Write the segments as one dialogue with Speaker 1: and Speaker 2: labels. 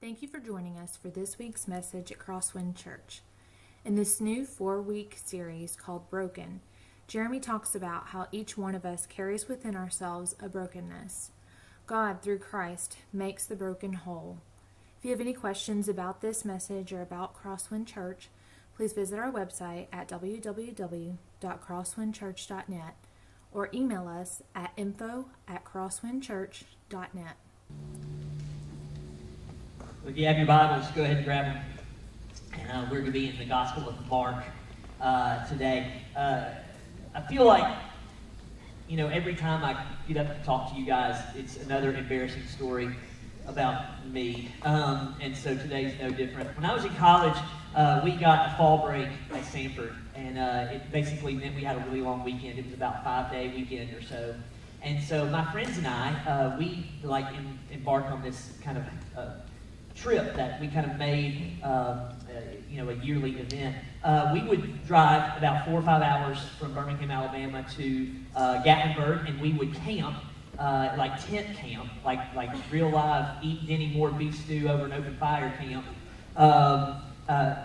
Speaker 1: Thank you for joining us for this week's message at Crosswind Church. In this new 4-week series called Broken, Jeremy talks about how each one of us carries within ourselves a brokenness. God, through Christ, makes the broken whole. If you have any questions about this message or about Crosswind Church, please visit our website at www.crosswindchurch.net or email us at info@crosswindchurch.net.
Speaker 2: If you have your Bibles, go ahead and grab them. And we're going to be in the Gospel of Mark today. I feel like, every time I get up to talk to you guys, it's another embarrassing story about me. And so today's no different. When I was in college, we got a fall break at Sanford. And it basically meant we had a really long weekend. It was about a 5-day weekend or so. And so my friends and I, we embarked on this kind of trip that we kind of made, a yearly event. We would drive about 4 or 5 hours from Birmingham, Alabama to Gatlinburg, and we would camp, tent camp, like real live eat Denny Moore beef stew over an open fire camp,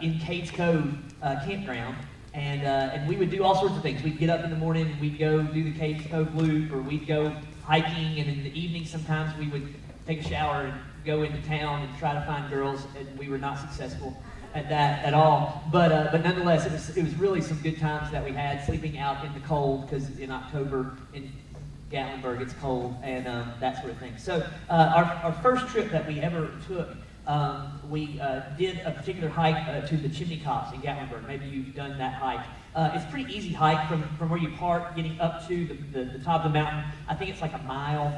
Speaker 2: in Cades Cove campground. And we would do all sorts of things. We'd get up in the morning and we'd go do the Cades Cove loop, or we'd go hiking, and in the evening sometimes we would take a shower and go into town and try to find girls, and we were not successful at that at all. But nonetheless, it was really some good times that we had, sleeping out in the cold, because in October in Gatlinburg it's cold, and that sort of thing. So our first trip that we ever took, we did a particular hike to the chimney tops in Gatlinburg. Maybe you've done that hike. It's a pretty easy hike from where you park, getting up to the top of the mountain. I think it's like a mile,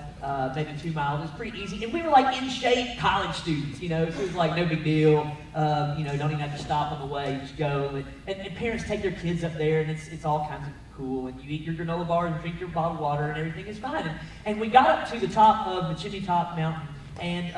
Speaker 2: maybe 2 miles. It's pretty easy. And we were like in shape college students, so it was like no big deal. Don't even have to stop on the way, you just go. And parents take their kids up there, and it's all kinds of cool. And you eat your granola bar and drink your bottled water, and everything is fine. And we got up to the top of the chimney top mountain. And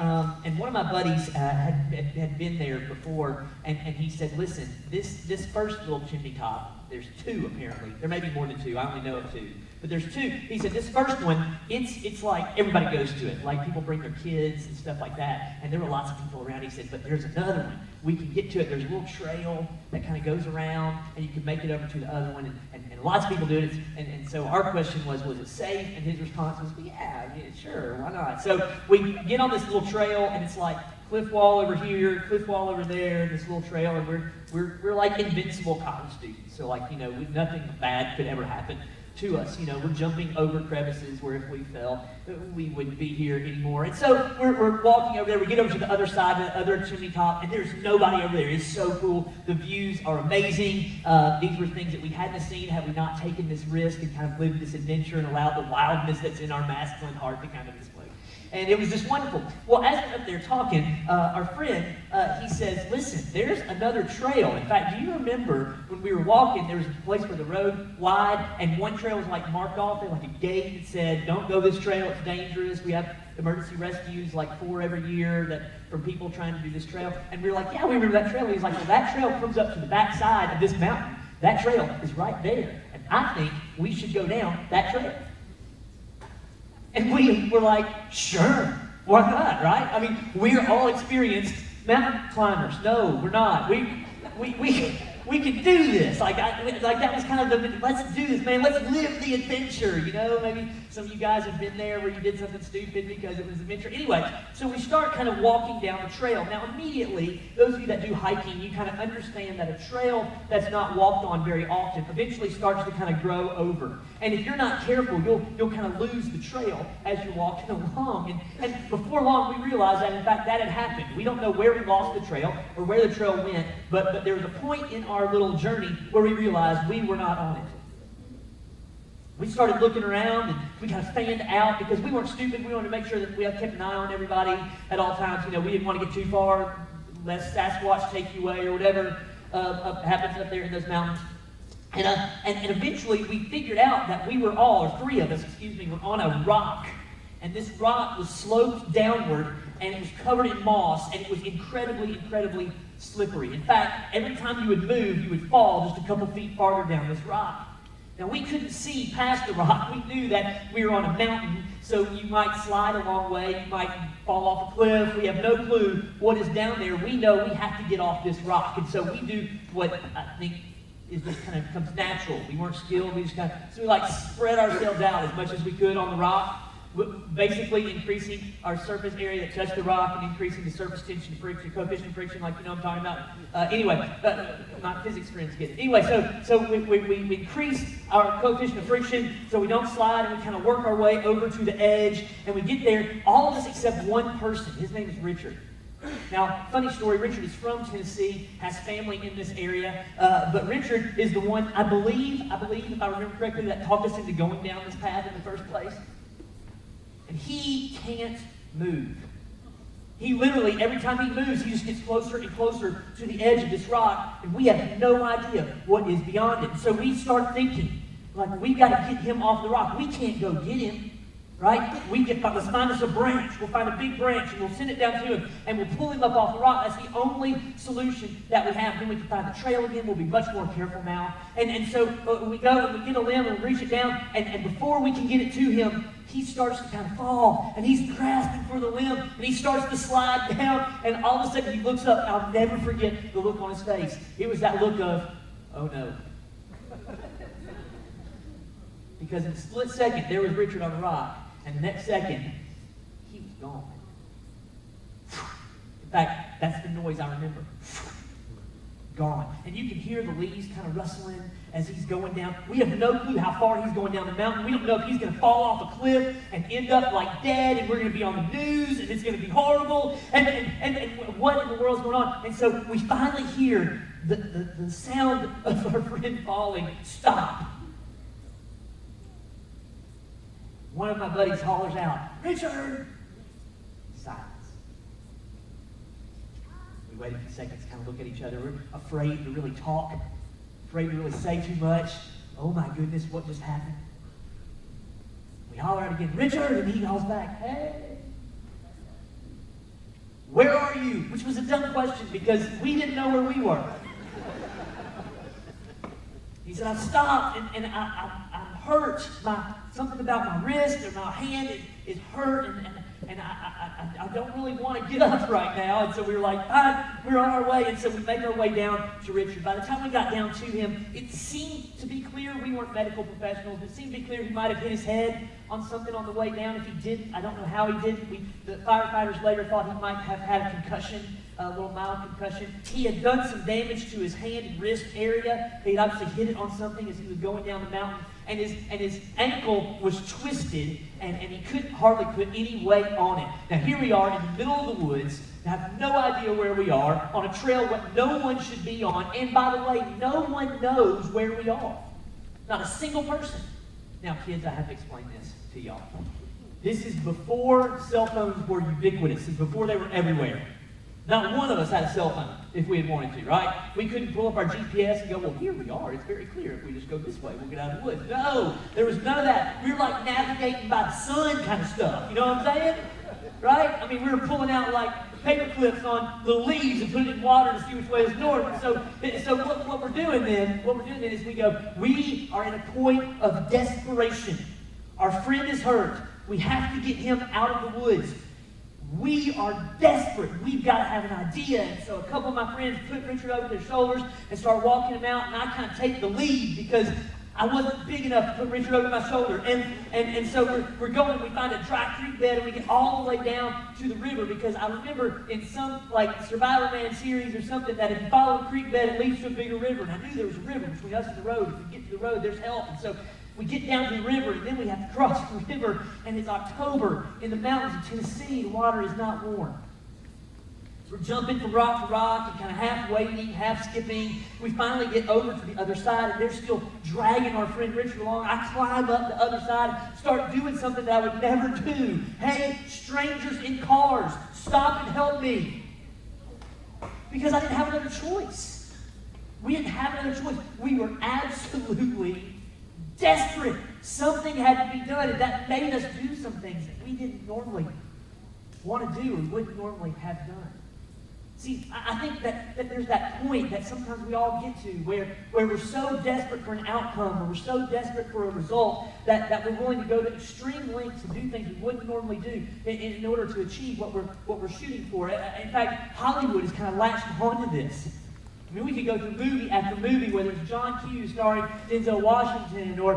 Speaker 2: one of my buddies had been there before, and he said, listen, this first little chimney top, there's 2 apparently. There may be more than 2. I only know of 2. But there's 2. He said, this first one, it's like everybody goes to it. Like people bring their kids and stuff like that. And there were lots of people around. He said, but there's another one. We can get to it. There's a little trail that kind of goes around, and you can make it over to the other one. And lots of people do it. And so our question was it safe? And his response was, yeah, sure, why not? So we get on this little trail, and it's like cliff wall over here, cliff wall over there, this little trail, and we're like invincible college students. So nothing bad could ever happen to us. We're jumping over crevices where if we fell, we wouldn't be here anymore. And so we're walking over there. We get over to the other side, the other chimney top, and there's nobody over there. It's so cool. The views are amazing. These were things that we hadn't seen had we not taken this risk and kind of lived this adventure and allowed the wildness that's in our masculine heart to kind of display. And it was just wonderful. Well, as we're up there talking, our friend, he says, listen, there's another trail. In fact, do you remember when we were walking, there was a place where the road wide, and one trail was like marked off there, like a gate that said, don't go this trail, it's dangerous. We have emergency rescues like 4 every year from people trying to do this trail. And we were like, yeah, we remember that trail. And he's like, well, that trail comes up to the back side of this mountain. That trail is right there. And I think we should go down that trail. And we were like, sure, why not, right? I mean, we're all experienced mountain climbers. No, we're not. We can do this. Like that was kind of let's do this, man. Let's live the adventure, Maybe some of you guys have been there where you did something stupid because it was an adventure. Anyway, so we start kind of walking down the trail. Now, immediately, those of you that do hiking, you kind of understand that a trail that's not walked on very often eventually starts to kind of grow over. And if you're not careful, you'll kind of lose the trail as you're walking along. And before long, we realized that, in fact, that had happened. We don't know where we lost the trail or where the trail went, but there was a point in our little journey where we realized we were not on it. We started looking around, and we kind of fanned out because we weren't stupid. We wanted to make sure that we had kept an eye on everybody at all times. We didn't want to get too far, lest Sasquatch take you away or whatever happens up there in those mountains. And eventually we figured out that we were all, or 3 of us, were on a rock. And this rock was sloped downward, and it was covered in moss, and it was incredibly, incredibly slippery. In fact, every time you would move, you would fall just a couple feet farther down this rock. Now, we couldn't see past the rock. We knew that we were on a mountain, so you might slide a long way, you might fall off a cliff. We have no clue what is down there. We know we have to get off this rock. And so we do what I think is just kind of comes natural. We weren't skilled. We just so we spread ourselves out as much as we could on the rock, basically increasing our surface area that touched the rock and increasing the surface tension friction, coefficient friction, like you know what I'm talking about. Anyway, my physics friends get it. Anyway, so we increase our coefficient of friction so we don't slide, and we kind of work our way over to the edge, and we get there, all of us except one person. His name is Richard. Now, funny story, Richard is from Tennessee, has family in this area, but Richard is the one, I believe, if I remember correctly, that talked us into going down this path in the first place. And he can't move. He literally, every time he moves, he just gets closer and closer to the edge of this rock, and we have no idea what is beyond it. So we start thinking, we've got to get him off the rock. We can't go get him. Right? Let's find us a branch. We'll find a big branch, and we'll send it down to him, and we'll pull him up off the rock. That's the only solution that we have. Then we can find the trail again. We'll be much more careful now. And so we go, and we get a limb, and we reach it down, and before we can get it to him, he starts to kind of fall, and he's grasping for the limb, and he starts to slide down, and all of a sudden he looks up. I'll never forget the look on his face. It was that look of, oh no. Because in a split second, there was Richard on the rock. And the next second, he was gone. In fact, that's the noise I remember. Gone. And you can hear the leaves kind of rustling as he's going down. We have no clue how far he's going down the mountain. We don't know if he's going to fall off a cliff and end up dead, and we're going to be on the news, and it's going to be horrible, and what in the world's going on? And so we finally hear the sound of our friend falling stop. One of my buddies hollers out, "Richard!" Silence. We wait a few seconds, kind of look at each other. We're afraid to really talk, afraid to really say too much. Oh my goodness, what just happened? We holler out again, "Richard!" And he calls back, "Hey! Where are you?" Which was a dumb question because we didn't know where we were. He said, "I've stopped and I'm hurt. Something about my wrist or my hand is hurt, and I don't really want to get up right now." And so we were like, fine, we're on our way. And so we make our way down to Richard. By the time we got down to him, it seemed to be clear we weren't medical professionals. It seemed to be clear he might have hit his head on something on the way down. If he didn't, I don't know how he did. The firefighters later thought he might have had a concussion, a little mild concussion. He had done some damage to his hand and wrist area. He'd obviously hit it on something as he was going down the mountain. And his ankle was twisted, and he couldn't hardly put any weight on it. Now here we are in the middle of the woods, have no idea where we are, on a trail that no one should be on, and by the way, no one knows where we are. Not a single person. Now kids, I have to explain this to y'all. This is before cell phones were ubiquitous. This is before they were everywhere. Not one of us had a cell phone if we had wanted to, right? We couldn't pull up our GPS and go, well, here we are. It's very clear. If we just go this way, we'll get out of the woods. No, there was none of that. We were navigating by the sun kind of stuff. You know what I'm saying? Right? I mean, we were pulling out paper clips on the leaves and putting it in water to see which way is north. So what we're doing then is we are in a point of desperation. Our friend is hurt. We have to get him out of the woods. We are desperate. We've got to have an idea. And so a couple of my friends put Richard over their shoulders and start walking him out, and I kind of take the lead because I wasn't big enough to put Richard over my shoulder. And so we're going, we find a dry creek bed, and we get all the way down to the river because I remember in some Survivor Man series or something that if you follow a creek bed, it leads to a bigger river. And I knew there was a river between us and the road. If we get to the road, there's help. And so we get down to the river, and then we have to cross the river, and it's October in the mountains of Tennessee. The water is not warm. So we're jumping from rock to rock and kind of half wading, half skipping. We finally get over to the other side, and they're still dragging our friend Richard along. I climb up the other side, start doing something that I would never do. Hey, strangers in cars, stop and help me. Because I didn't have another choice. We didn't have another choice. We were absolutely desperate. Something had to be done, and that made us do some things that we didn't normally want to do and wouldn't normally have done. See, I think that there's that point that sometimes we all get to where we're so desperate for an outcome, or we're so desperate for a result that we're willing to go to extreme lengths to do things we wouldn't normally do in order to achieve what we're shooting for. In fact, Hollywood has kind of latched onto this. I mean, we could go through movie after movie, whether it's John Q starring Denzel Washington, or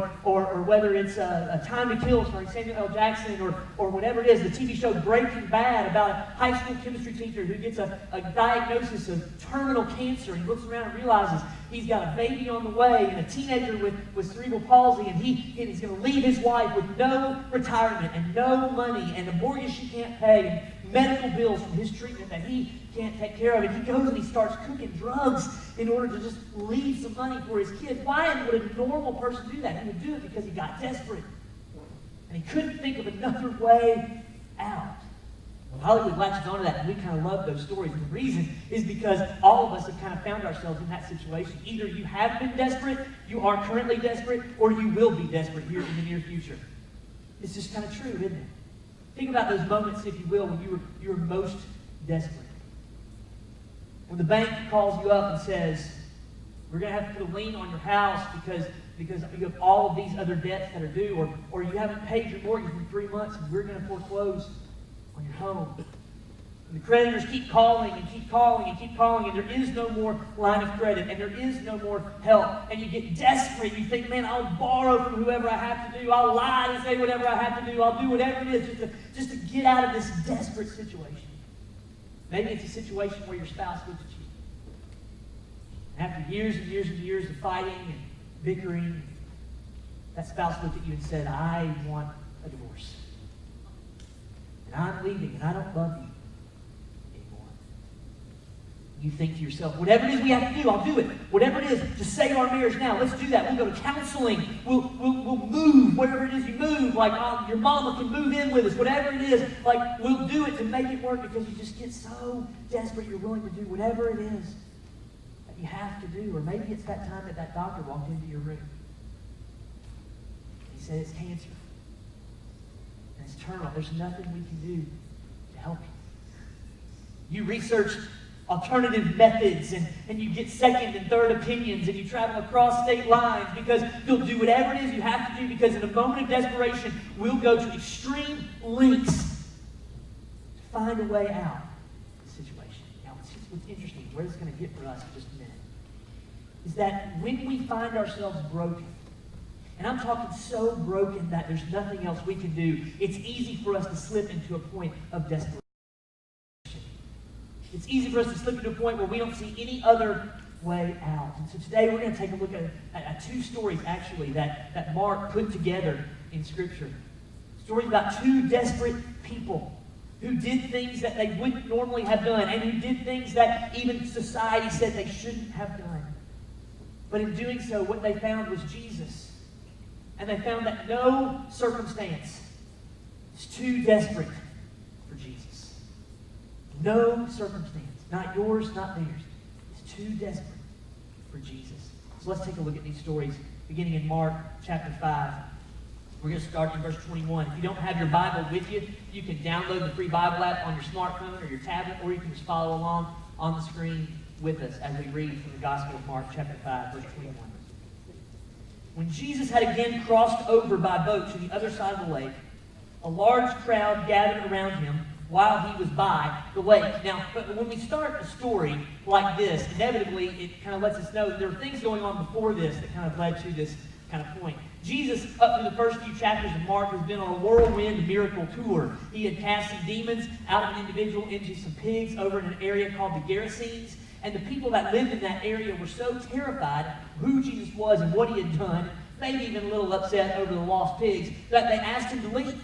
Speaker 2: whether it's A Time to Kill starring Samuel L. Jackson, or whatever it is, the TV show Breaking Bad about a high school chemistry teacher who gets a diagnosis of terminal cancer, and he looks around and realizes he's got a baby on the way and a teenager with cerebral palsy, and he's going to leave his wife with no retirement and no money and a mortgage she can't pay and medical bills from his treatment that he can't take care of it. He goes and he starts cooking drugs in order to just leave some money for his kids. Why would a normal person do that? He would do it because he got desperate. And he couldn't think of another way out. Well, Hollywood latches onto that, and we kind of love those stories. And the reason is because all of us have kind of found ourselves in that situation. Either you have been desperate, you are currently desperate, or you will be desperate here in the near future. It's just kind of true, isn't it? Think about those moments, if you will, when you were most desperate. When the bank calls you up and says, we're going to have to put a lien on your house because you have all of these other debts that are due, or you haven't paid your mortgage in 3 months and we're going to foreclose on your home. And the creditors keep calling and keep calling and keep calling, and there is no more line of credit, and there is no more help. And you get desperate. You think, man, I'll borrow from whoever I have to do. I'll lie and say whatever I have to do. I'll do whatever it is just to get out of this desperate situation. Maybe it's a situation where your spouse looked at you. And after years and years and years of fighting and bickering, that spouse looked at you and said, I want a divorce. And I'm leaving, and I don't love you anymore. You think to yourself, whatever it is we have to do, I'll do it. Whatever it is to save our marriage now, let's do that. We'll go to counseling. We'll move, wherever it is you move. Like your mama can move in with us. Whatever it is, like we'll do it to make it work, because you just get so desperate you're willing to do whatever it is that you have to do. Or maybe it's that time that doctor walked into your room. He said it's cancer. And it's terminal. There's nothing we can do to help you. You research alternative methods, and you get second and third opinions, and you travel across state lines because you'll do whatever it is you have to do, because in a moment of desperation, we'll go to extreme lengths to find a way out of the situation. Now, what's interesting, where it's going to get for us in just a minute, is that when we find ourselves broken, and I'm talking so broken that there's nothing else we can do, it's easy for us to slip into a point of desperation. It's easy for us to slip into a point where we don't see any other way out. And so today we're going to take a look at two stories, actually, that Mark put together in Scripture. Stories about two desperate people who did things that they wouldn't normally have done, and who did things that even society said they shouldn't have done. But in doing so, what they found was Jesus. And they found that no circumstance is too desperate for Jesus. No circumstance, not yours, not theirs, is too desperate for Jesus. So let's take a look at these stories, beginning in Mark chapter 5. We're going to start in verse 21. If you don't have your Bible with you, you can download the free Bible app on your smartphone or your tablet, or you can just follow along on the screen with us as we read from the Gospel of Mark chapter 5, verse 21. When Jesus had again crossed over by boat to the other side of the lake, a large crowd gathered around him while he was by the lake. Now, when we start a story like this, inevitably it kind of lets us know that there are things going on before this that kind of led to this kind of point. Jesus, up through the first few chapters of Mark, has been on a whirlwind miracle tour. He had cast some demons out of an individual into some pigs over in an area called the Gerasenes. And the people that lived in that area were so terrified of who Jesus was and what he had done, maybe even a little upset over the lost pigs, that they asked him to leave.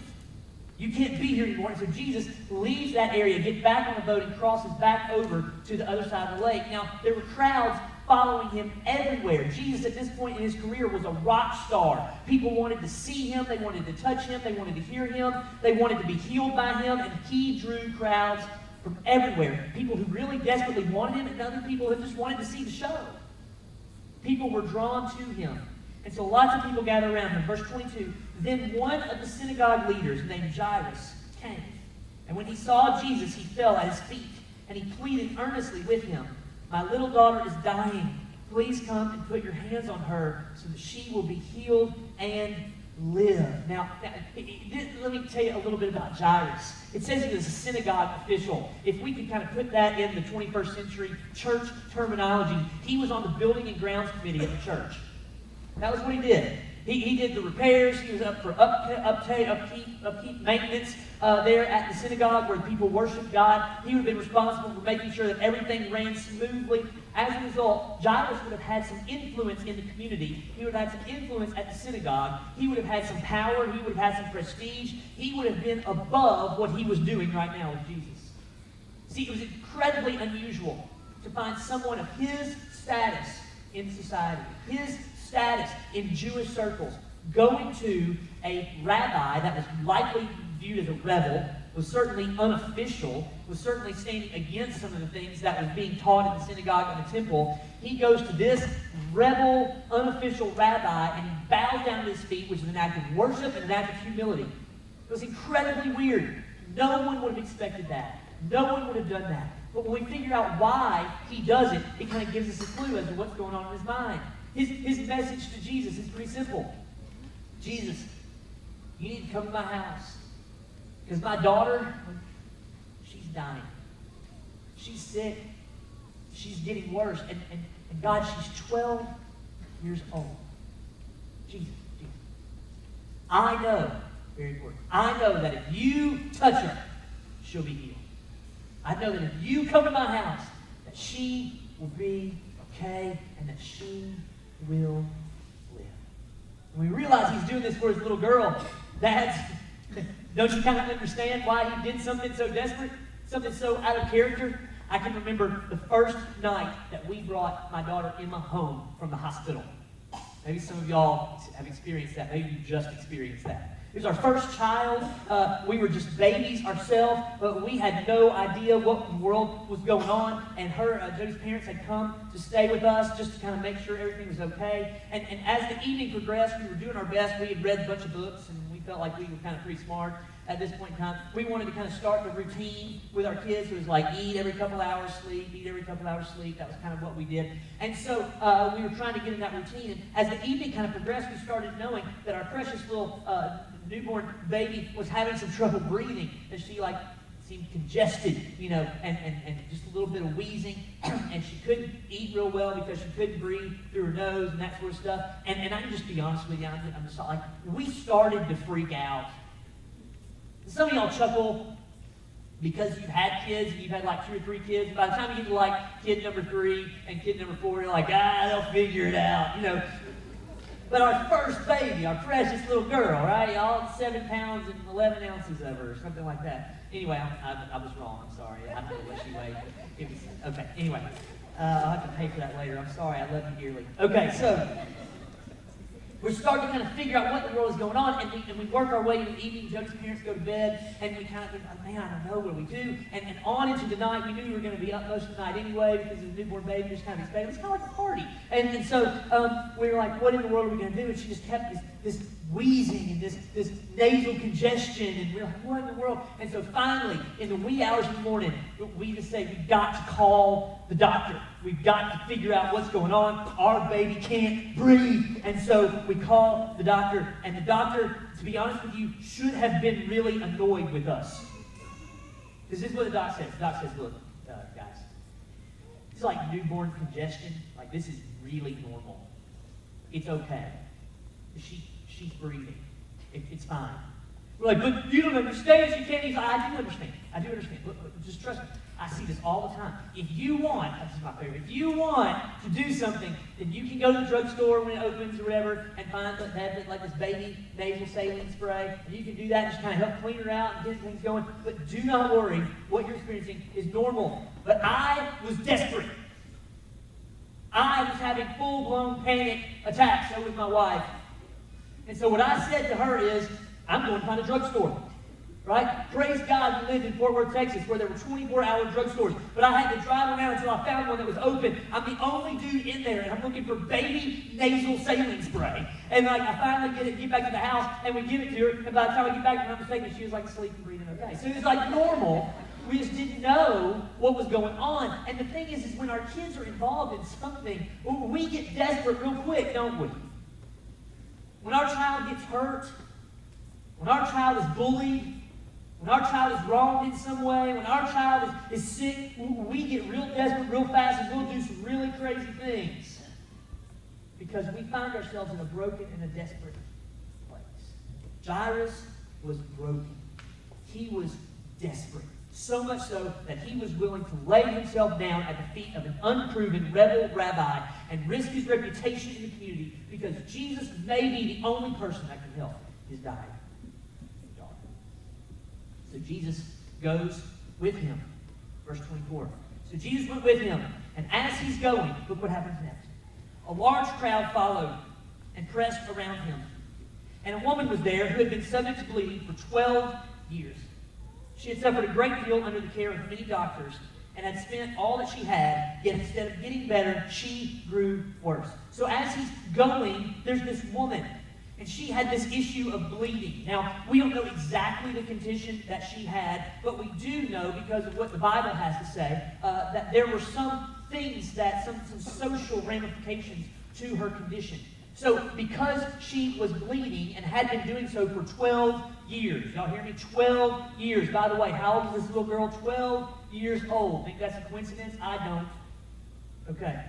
Speaker 2: You can't be here anymore. And so Jesus leaves that area, gets back on the boat, and crosses back over to the other side of the lake. Now, there were crowds following him everywhere. Jesus, at this point in his career, was a rock star. People wanted to see him. They wanted to touch him. They wanted to hear him. They wanted to be healed by him. And he drew crowds from everywhere. People who really desperately wanted him, and other people who just wanted to see the show. People were drawn to him. And so lots of people gathered around him. Verse 22, then one of the synagogue leaders named Jairus came. And when he saw Jesus, he fell at his feet. And and he pleaded earnestly with him, "My little daughter is dying. Please come and put your hands on her so that she will be healed and live." Now, let me tell you a little bit about Jairus. It says he was a synagogue official. If we could kind of put that in the 21st century church terminology, he was on the building and grounds committee at the church. That was what he did. He did the repairs. He was up for upkeep, maintenance there at the synagogue where people worshiped God. He would have been responsible for making sure that everything ran smoothly. As a result, Jairus would have had some influence in the community. He would have had some influence at the synagogue. He would have had some power. He would have had some prestige. He would have been above what he was doing right now with Jesus. See, it was incredibly unusual to find someone of his status in society, his status in Jewish circles, going to a rabbi that was likely viewed as a rebel, was certainly unofficial, was certainly standing against some of the things that was being taught in the synagogue and the temple. He goes to this rebel, unofficial rabbi and he bows down to his feet, which is an act of worship and an act of humility. It was incredibly weird. No one would have expected that. No one would have done that. But when we figure out why he does it, it kind of gives us a clue as to what's going on in his mind. His message to Jesus is pretty simple. Jesus, you need to come to my house. Because my daughter, she's dying. She's sick. She's getting worse. And God, she's 12 years old. Jesus. I know, very important, I know that if you touch her, she'll be healed. I know that if you come to my house, that she will be okay and that she will live. When we realize he's doing this for his little girl, dads, don't you kind of understand why he did something so desperate, something so out of character? I can remember the first night that we brought my daughter Emma home from the hospital. Maybe some of y'all have experienced that. Maybe you just experienced that. It was our first child. We were just babies ourselves, but we had no idea what in the world was going on. And Jody's parents had come to stay with us just to kind of make sure everything was okay. And as the evening progressed, we were doing our best. We had read a bunch of books, and we felt like we were kind of pretty smart at this point in time. We wanted to kind of start the routine with our kids. It was like eat every couple hours, sleep, eat every couple hours, sleep. That was kind of what we did. And so we were trying to get in that routine. And as the evening kind of progressed, we started knowing that our precious little newborn baby was having some trouble breathing, and she seemed congested, and just a little bit of wheezing, and she couldn't eat real well because she couldn't breathe through her nose and that sort of stuff. And I can just be honest with you, I'm just like, we started to freak out. Some of y'all chuckle because you've had kids and you've had like 2 or 3 kids. By the time you get to like kid number 3 and kid number 4, you're like, they'll figure it out, But our first baby, our precious little girl, right? Y'all, 7 pounds and 11 ounces of her, or something like that. Anyway, I was wrong. I'm sorry. I don't know what she weighed. It was, okay, anyway. I'll have to pay for that later. I'm sorry. I love you dearly. Okay, so we're starting to kind of figure out what in the world is going on, and we work our way into the evening. Jody's parents go to bed, and we kind of think, man, I don't know, what do we do? And on into the night, we knew we were going to be up most of the night anyway because of the newborn baby just kind of expected. It was kind of like a party. And so we were like, what in the world are we going to do? And she just kept this wheezing and this nasal congestion, and we're like, what in the world? And so finally, in the wee hours of the morning, we just say, we've got to call the doctor. We've got to figure out what's going on. Our baby can't breathe. And so we call the doctor, and the doctor, to be honest with you, should have been really annoyed with us. Because this is what the doc says. The doc says, look, guys, it's like newborn congestion. Like, this is really normal. It's okay. She's breathing. It's fine. We're like, but you don't understand. She can't even. I do understand. Look, just trust me. I see this all the time. If you want, this is my favorite, if you want to do something, then you can go to the drugstore when it opens or whatever and find like this baby nasal saline spray. And you can do that and just kind of help clean her out and get things going. But do not worry. What you're experiencing is normal. But I was desperate. I was having full-blown panic attacks. So was my wife. And so what I said to her is, I'm going to find a drugstore. Right? Praise God, we lived in Fort Worth, Texas, where there were 24-hour drugstores. But I had to drive around until I found one that was open. I'm the only dude in there, and I'm looking for baby nasal saline spray. And I finally get back to the house, and we give it to her. And by the time I get back, if I'm not mistaken, she was like asleep and breathing okay. So it was like normal. We just didn't know what was going on. And the thing is when our kids are involved in something, we get desperate real quick, don't we? When our child gets hurt, when our child is bullied, when our child is wronged in some way, when our child is sick, we get real desperate real fast and we'll do some really crazy things. Because we find ourselves in a broken and a desperate place. Jairus was broken. He was desperate. So much so that he was willing to lay himself down at the feet of an unproven rebel rabbi and risk his reputation in the community because Jesus may be the only person that can help his dying daughter. So Jesus goes with him. Verse 24. So Jesus went with him, and as he's going, look what happens next. A large crowd followed and pressed around him. And a woman was there who had been subject to bleeding for 12 years. She had suffered a great deal under the care of many doctors and had spent all that she had, yet instead of getting better, she grew worse. So as he's going, there's this woman, and she had this issue of bleeding. Now, we don't know exactly the condition that she had, but we do know, because of what the Bible has to say, that there were some things, some social ramifications to her condition. So because she was bleeding and had been doing so for 12 years. Y'all hear me? 12 years. By the way, how old is this little girl? 12 years old. Think that's a coincidence? I don't. Okay.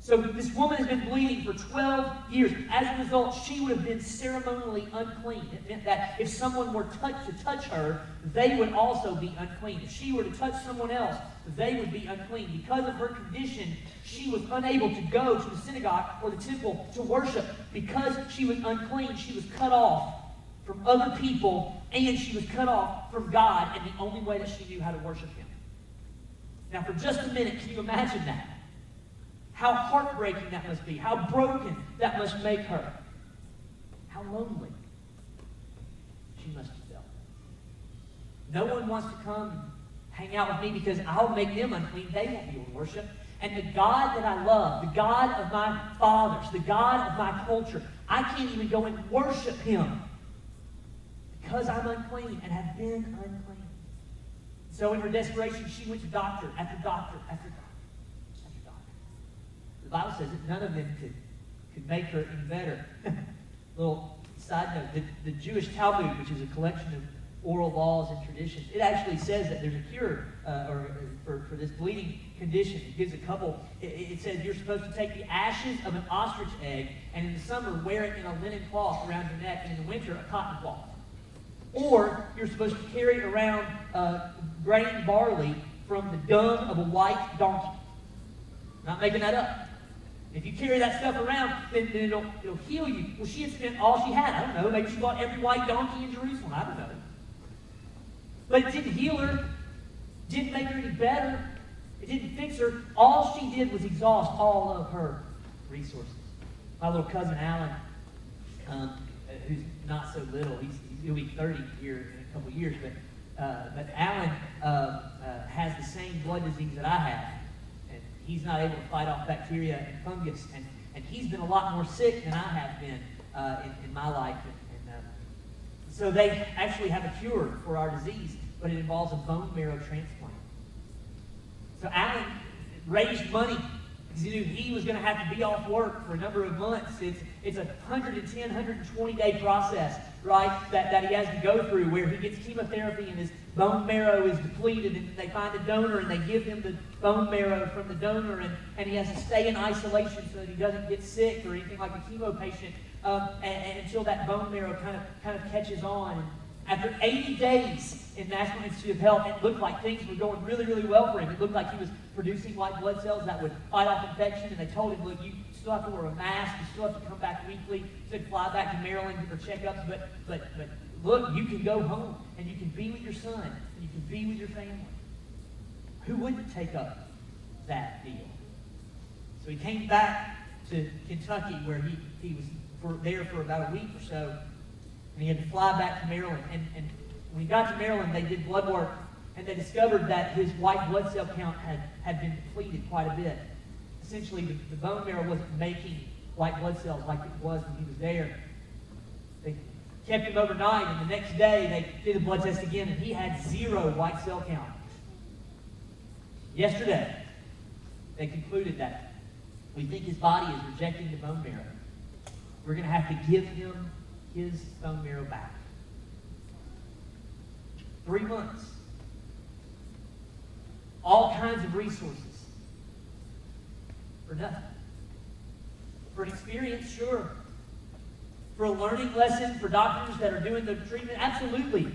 Speaker 2: So this woman has been bleeding for 12 years. As a result, she would have been ceremonially unclean. It meant that if someone were to touch her, they would also be unclean. If she were to touch someone else, they would be unclean. Because of her condition, she was unable to go to the synagogue or the temple to worship. Because she was unclean, she was cut off from other people, and she was cut off from God, and the only way that she knew how to worship Him. Now, for just a minute, can you imagine that? How heartbreaking that must be. How broken that must make her. How lonely she must have felt. No one wants to come and hang out with me because I'll make them unclean. They won't be able to worship. And the God that I love, the God of my fathers, the God of my culture, I can't even go and worship Him because I'm unclean and have been unclean. So in her desperation, she went to doctor after doctor after doctor. The Bible says that none of them could make her any better. Little side note, the Jewish Talmud, which is a collection of oral laws and traditions, it actually says that there's a cure for this bleeding condition. It gives a couple. It says you're supposed to take the ashes of an ostrich egg and in the summer wear it in a linen cloth around your neck, and in the winter a cotton cloth. Or you're supposed to carry around grain barley from the dung of a white donkey. Not making that up. If you carry that stuff around, then it'll heal you. Well, she had spent all she had. I don't know. Maybe she bought every white donkey in Jerusalem. I don't know. But it didn't heal her. Didn't make her any better. It didn't fix her. All she did was exhaust all of her resources. My little cousin Alan, who's not so little, he'll be 30 here in a couple years, but Alan has the same blood disease that I have. He's not able to fight off bacteria and fungus, and he's been a lot more sick than I have been in my life. So they actually have a cure for our disease, but it involves a bone marrow transplant. So Alan raised money because he knew he was going to have to be off work for a number of months. It's a 110, 120-day process, right, that he has to go through, where he gets chemotherapy and his bone marrow is depleted, and they find a donor and they give him the bone marrow from the donor, and he has to stay in isolation so that he doesn't get sick or anything like a chemo patient and until that bone marrow kind of catches on. After 80 days in National Institute of Health, it looked like things were going really, really well for him. It looked like he was producing white blood cells that would fight off infection, and they told him, look, you still have to wear a mask, you still have to come back weekly, you should fly back to Maryland for checkups, but look, you can go home, and you can be with your son, and you can be with your family. Who wouldn't take up that deal? So he came back to Kentucky, where he was there for about a week or so, and he had to fly back to Maryland. And when he got to Maryland, they did blood work, and they discovered that his white blood cell count had been depleted quite a bit. Essentially, the bone marrow wasn't making white blood cells like it was when he was there. They kept him overnight, and the next day they did the blood test again, and he had 0 white cell count. Yesterday, they concluded that we think his body is rejecting the bone marrow. We're going to have to give him his bone marrow back. 3 months. All kinds of resources. For nothing. For an experience, sure. For a learning lesson, for doctors that are doing the treatment, absolutely.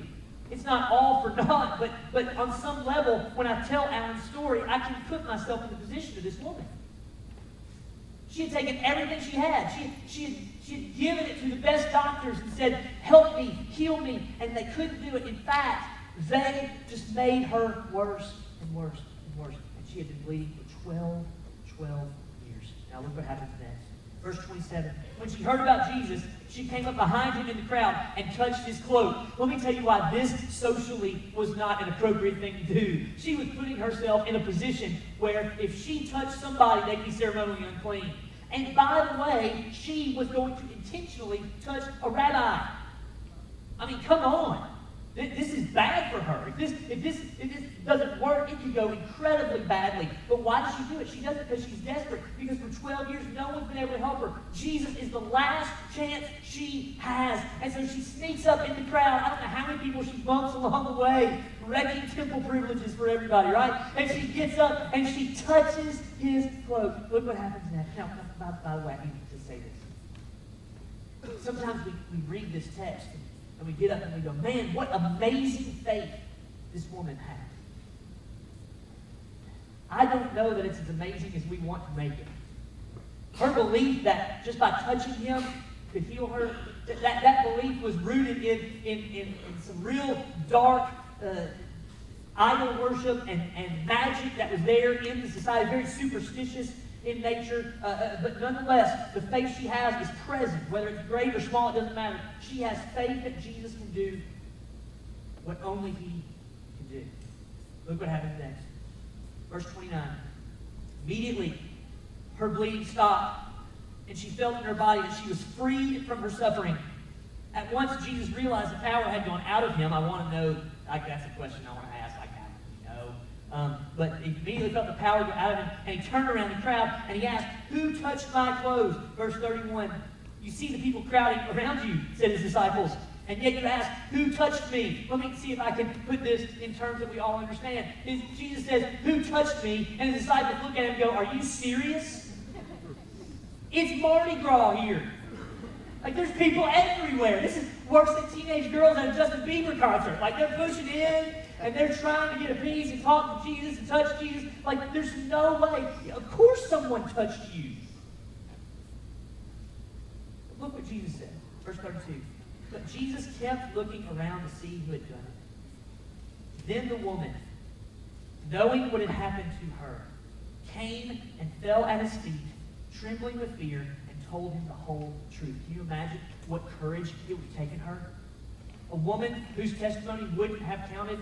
Speaker 2: It's not all for naught, but on some level, when I tell Alan's story, I can put myself in the position of this woman. She had taken everything she had. She had given it to the best doctors and said, help me, heal me, and they couldn't do it. In fact, they just made her worse and worse and worse. And she had been bleeding for 12 years. Now look what happens next. Verse 27. When she heard about Jesus, she came up behind him in the crowd and touched his cloak. Let me tell you why this socially was not an appropriate thing to do. She was putting herself in a position where if she touched somebody, they'd be ceremonially unclean. And by the way, she was going to intentionally touch a rabbi. I mean, come on. This is bad for her. If this doesn't work, it could go incredibly badly. But why does she do it? She does it because she's desperate. Because for 12 years, no one's been able to help her. Jesus is the last chance she has. And so she sneaks up in the crowd. I don't know how many people she bumps along the way, wrecking temple privileges for everybody, right? And she gets up and she touches his cloak. Look what happens next. Now, by the way, I need to say this. Sometimes we read this text and we get up and we go, man, what amazing faith this woman had. I don't know that it's as amazing as we want to make it. Her belief that just by touching him could heal her, that belief was rooted in some real dark idol worship and magic that was there in the society, very superstitious in nature, but nonetheless, the faith she has is present. Whether it's great or small, it doesn't matter. She has faith that Jesus can do what only he can do. Look what happens next. Verse 29. Immediately, her bleeding stopped, and she felt in her body that she was freed from her suffering. At once, Jesus realized the power had gone out of him. I want to know, that's a question I want to ask. But he immediately felt the power go out of him, and he turned around the crowd, and he asked, who touched my clothes? Verse 31, you see the people crowding around you, said his disciples, and yet you ask, who touched me? Let me see if I can put this in terms that we all understand. Jesus says, who touched me? And his disciples look at him and go, are you serious? It's Mardi Gras here. Like, there's people everywhere. This is worse than teenage girls at a Justin Bieber concert. Like, they're pushing in, and they're trying to get a piece and talk to Jesus and touch Jesus. Like, there's no way. Of course someone touched you. But look what Jesus said. Verse 32. But Jesus kept looking around to see who had done it. Then the woman, knowing what had happened to her, came and fell at his feet, trembling with fear, and told him the whole truth. Can you imagine what courage it would have taken her? A woman whose testimony wouldn't have counted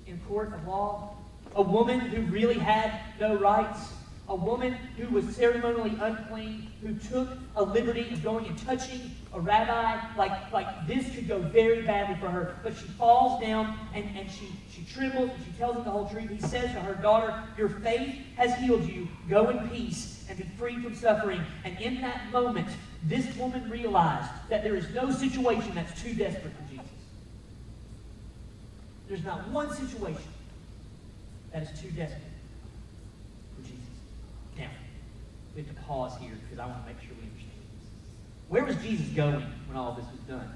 Speaker 2: in court of law. A woman who really had no rights. A woman who was ceremonially unclean, who took a liberty of going and touching a rabbi. Like this could go very badly for her. But she falls down and she trembles and she tells him the whole truth. He says to her, daughter, your faith has healed you. Go in peace and be free from suffering. And in that moment, this woman realized that there is no situation that's too desperate for Jesus. There's not one situation that is too desperate for Jesus. Now, we have to pause here because I want to make sure we understand this. Where was Jesus going when all this was done?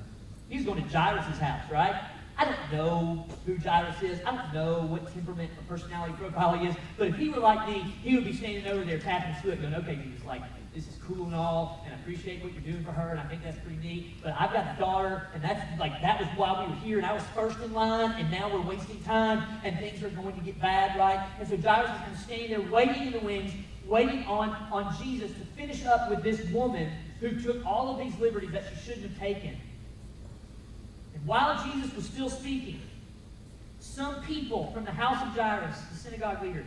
Speaker 2: He was going to Jairus' house, right? I don't know who Jairus is. I don't know what temperament or personality profile he is. But if he were like me, he would be standing over there tapping his foot going, okay, Jesus, like, this is cool and all, and I appreciate what you're doing for her, and I think that's pretty neat. But I've got a daughter, and that's like, that was why we were here, and I was first in line, and now we're wasting time, and things are going to get bad, right? And so Jairus is kind of standing there waiting in the wings, waiting on Jesus to finish up with this woman who took all of these liberties that she shouldn't have taken. And while Jesus was still speaking, some people from the house of Jairus, the synagogue leader,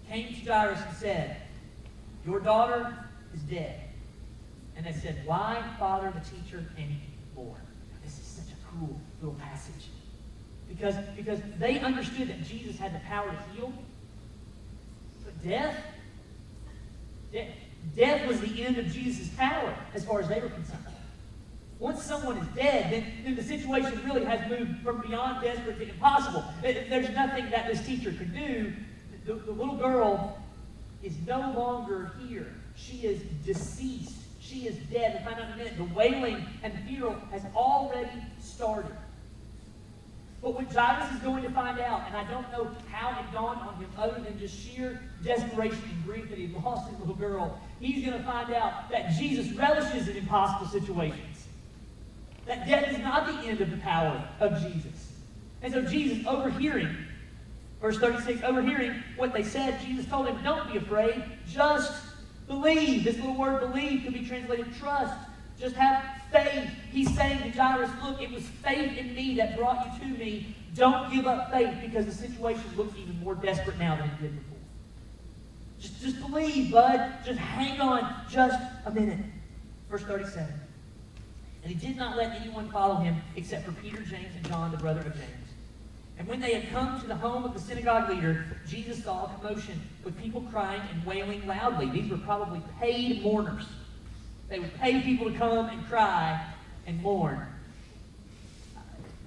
Speaker 2: came to Jairus and said, your daughter is dead. And they said, why bother the teacher anymore? cool little passage. Because they understood that Jesus had the power to heal. But death was the end of Jesus' power as far as they were concerned. Once someone is dead, then the situation really has moved from beyond desperate to impossible. There's nothing that this teacher could do. The little girl is no longer here. She is deceased. She is dead. We'll find out in a minute. The wailing and the funeral has already started. But what Jairus is going to find out, and I don't know how it dawned on him other than just sheer desperation and grief that he lost his little girl, he's going to find out that Jesus relishes in impossible situations. That death is not the end of the power of Jesus. And so Jesus, overhearing, verse 36, overhearing what they said, Jesus told him, don't be afraid, just believe. This little word believe could be translated trust. Just have faith. He's saying to Jairus, look, it was faith in me that brought you to me. Don't give up faith because the situation looks even more desperate now than it did before. Just believe, bud. Just hang on just a minute. Verse 37. And he did not let anyone follow him except for Peter, James, and John, the brother of James. And when they had come to the home of the synagogue leader, Jesus saw a commotion with people crying and wailing loudly. These were probably paid mourners. They would pay people to come and cry and mourn.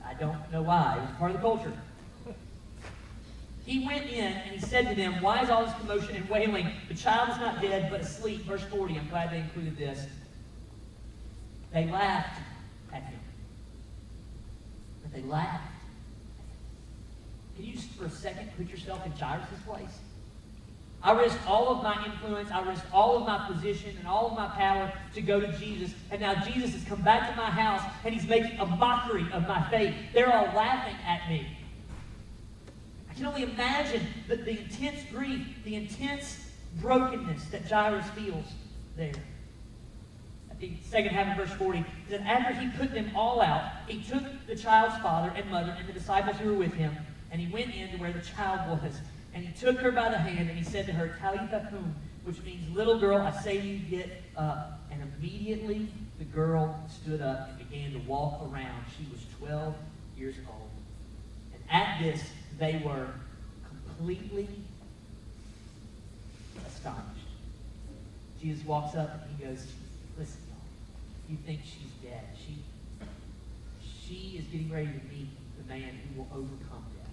Speaker 2: I don't know why. It was part of the culture. He went in and he said to them, why is all this commotion and wailing? The child is not dead, but asleep. Verse 40, I'm glad they included this. They laughed at him. But they laughed. Can you just for a second put yourself in Jairus' place? I risked all of my influence, I risked all of my position and all of my power to go to Jesus, and now Jesus has come back to my house and he's making a mockery of my faith. They're all laughing at me. I can only imagine the intense grief, the intense brokenness that Jairus feels there. At the second half of verse 40, it says, after he put them all out, he took the child's father and mother and the disciples who were with him, and he went in to where the child was. And he took her by the hand, and he said to her, Talitha cum, which means, little girl, I say to you, get up. And immediately the girl stood up and began to walk around. She was 12 years old. And at this, they were completely astonished. Jesus walks up and he goes, listen, y'all, you think she's dead. She is getting ready to meet the man who will overcome death.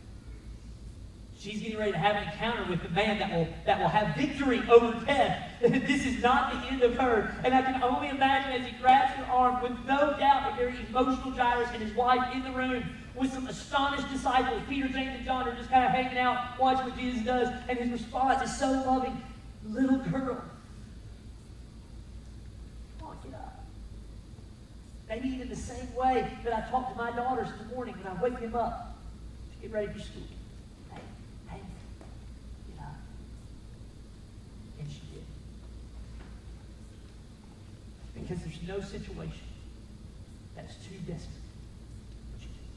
Speaker 2: She's getting ready to have an encounter with the man that will have victory over death. This is not the end of her. And I can only imagine as he grabs her arm, with no doubt a very emotional Jairus and his wife in the room, with some astonished disciples. Peter, James, and John are just kind of hanging out, watching what Jesus does. And his response is so loving. Little girl, come on, get up. Maybe in the same way that I talk to my daughters in the morning when I wake them up to get ready for school. Hey, get up. And she did. Because there's no situation that is too desperate for Jesus.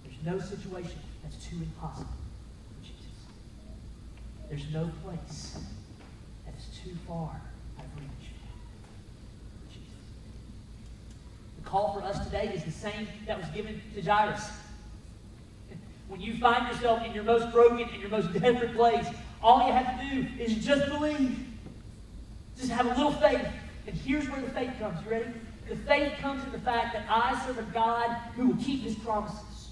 Speaker 2: There's no situation that's too impossible for Jesus. There's no place that is too far out of reach for Jesus. The call for us today is the same that was given to Jairus. When you find yourself in your most broken and your most desperate place, all you have to do is just believe. Just have a little faith. And here's where the faith comes. You ready? The faith comes in the fact that I serve a God who will keep his promises.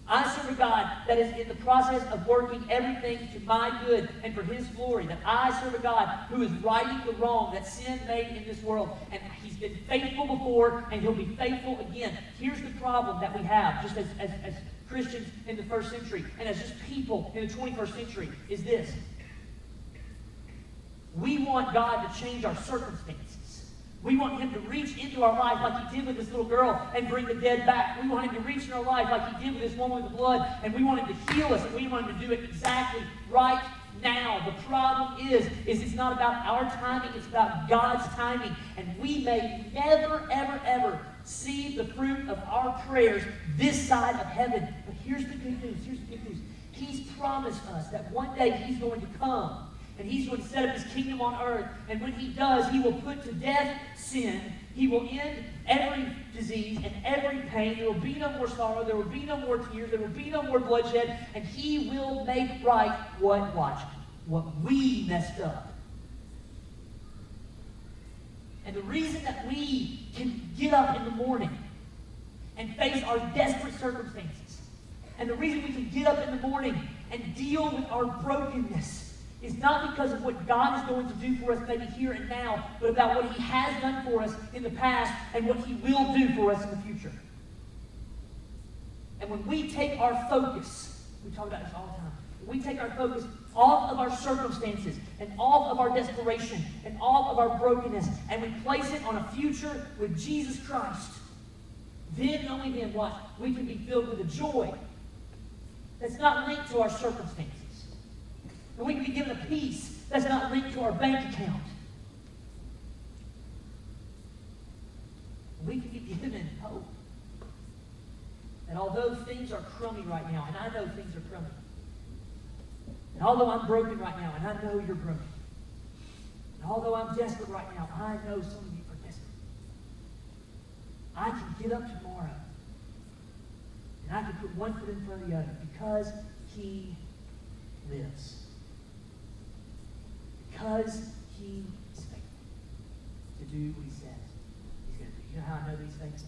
Speaker 2: I serve a God that is in the process of working everything to my good and for his glory. That I serve a God who is righting the wrong that sin made in this world. And he's been faithful before, and he'll be faithful again. Here's the problem that we have, just as Christians in the first century, and as just people in the 21st century, is this. We want God to change our circumstances. We want him to reach into our life like he did with this little girl and bring the dead back. We want him to reach in our life like he did with this woman with the blood, and we want him to heal us, and we want him to do it exactly right now. The problem is it's not about our timing, it's about God's timing. And we may never, ever, ever see the fruit of our prayers this side of heaven. But here's the good news. He's promised us that one day he's going to come and he's going to set up his kingdom on earth. And when he does, he will put to death sin. He will end every disease and every pain. There will be no more sorrow. There will be no more tears. There will be no more bloodshed. And He will make right what? Watch. What we messed up. And the reason that we can get up in the morning and face our desperate circumstances, and the reason we can get up in the morning and deal with our brokenness, is not because of what God is going to do for us maybe here and now, but about what He has done for us in the past and what He will do for us in the future. And when we take our focus, we talk about this all the time, when we take our focus off of our circumstances and off of our desperation and off of our brokenness, and we place it on a future with Jesus Christ, then, only then, watch, we can be filled with a joy that's not linked to our circumstances. And we can be given a peace that's not linked to our bank account. We can be given hope that although things are crummy right now, and I know things are crummy, and although I'm broken right now, and I know you're broken, and although I'm desperate right now, I know some of you are desperate, I can get up tomorrow, and I can put one foot in front of the other because He lives. Because He is faithful to do what He says He's going to do. You know how I know these things?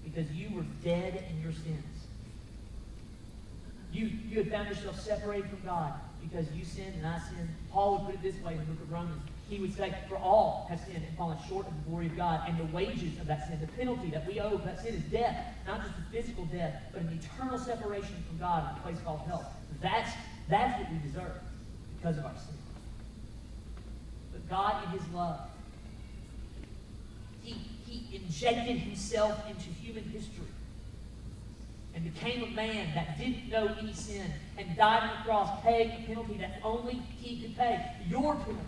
Speaker 2: Because you were dead in your sins. You had found yourself separated from God because you sinned and I sinned. Paul would put it this way in the book of Romans. He would say, for all have sinned and fallen short of the glory of God, and the wages of that sin, the penalty that we owe for that sin is death, not just a physical death, but an eternal separation from God in a place called hell. That's what we deserve because of our sin. But God, in His love, He injected Himself into human history and became a man that didn't know any sin and died on the cross, paying a penalty that only He could pay. Your penalty.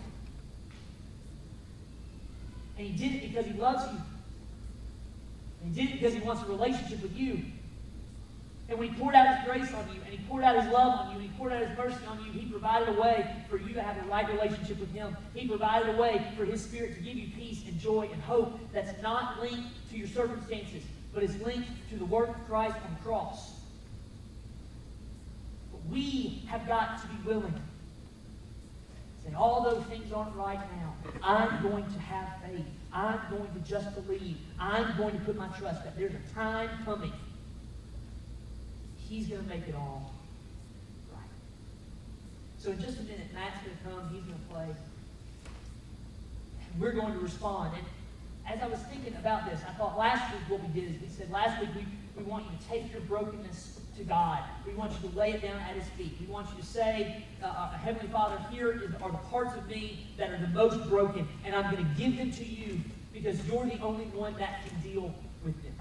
Speaker 2: And He did it because He loves you. And He did it because He wants a relationship with you. And when He poured out His grace on you, and He poured out His love on you, and He poured out His mercy on you, He provided a way for you to have a right relationship with Him. He provided a way for His Spirit to give you peace and joy and hope that's not linked to your circumstances, but is linked to the work of Christ on the cross. But we have got to be willing to say, although things aren't right now, I'm going to have faith. I'm going to just believe. I'm going to put my trust that there's a time coming. He's going to make it all right. So in just a minute, Matt's going to come. He's going to play. And we're going to respond. And as I was thinking about this, I thought last week what we did is we said last week we want you to take your brokenness to God. We want you to lay it down at His feet. We want you to say, Heavenly Father, here are the parts of me that are the most broken, and I'm going to give them to you because you're the only one that can deal with them.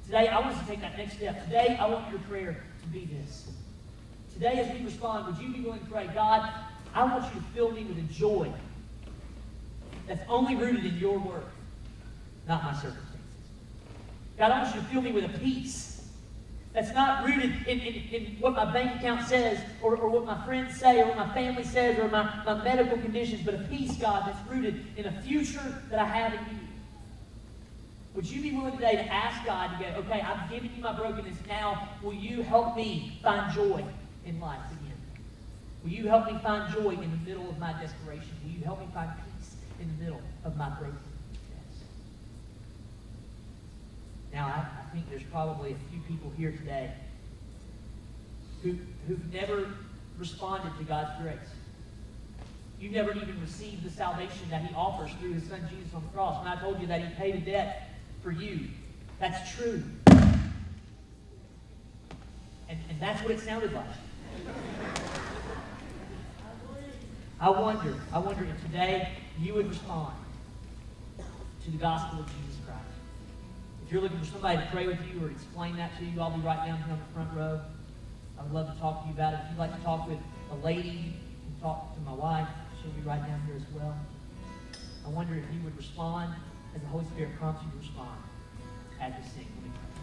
Speaker 2: Today, I want us to take that next step. Today, I want your prayer to be this. Today, as we respond, would you be willing to pray, God, I want you to fill me with a joy that's only rooted in your word, not my circumstances. God, I want you to fill me with a peace that's not rooted in what my bank account says or what my friends say or what my family says or my medical conditions, but a peace, God, that's rooted in a future that I have in you. Would you be willing today to ask God to go, okay, I've given you my brokenness. Now, will you help me find joy in life again? Will you help me find joy in the middle of my desperation? Will you help me find peace in the middle of my brokenness? Now, I think there's probably a few people here today who've never responded to God's grace. You've never even received the salvation that He offers through His Son Jesus on the cross. And I told you that He paid a debt for you. That's true. And that's what it sounded like. I wonder if today you would respond to the gospel of Jesus Christ. If you're looking for somebody to pray with you or explain that to you, I'll be right down here on the front row. I would love to talk to you about it. If you'd like to talk with a lady, you can talk to my wife. She'll be right down here as well. I wonder if you would respond as the Holy Spirit prompts you to respond as we sing. Let me pray.